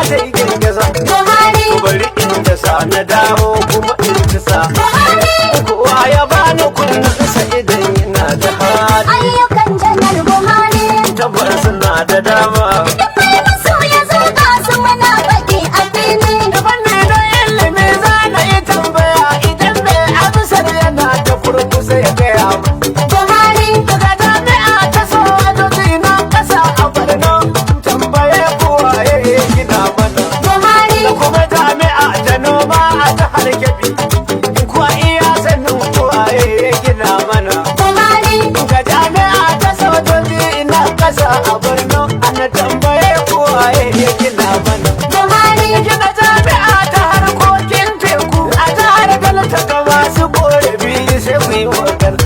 ta yi girgiza Buhari, bari in ta sa na dawo kuma in ta sa Buhari, kowa ya bani kunnansa idan yana da hali ayyukan janar Buhari. tabbas suna da dama Duk mai maso ya zo ga su muna faɗi a fili. fanni da ilimi za na yi tambaya idan mai amsar yana da kurkusa ya gaya min Buhari, daga jami'a ta sojoji na ƙasa a Borno tambaye kowa ya gina mana Buhari, da kuma jami'a ta noma a jihar Kebbi kuwa iya sanin kowa ya gina mana Buhari, ga jami'a ta sojoji na ƙasa a Borno ana tambaye kowa ya gina mana Buhari, gina jami'a ta harkokin teku a jihar Delta ga masu korafi sai ku yi magana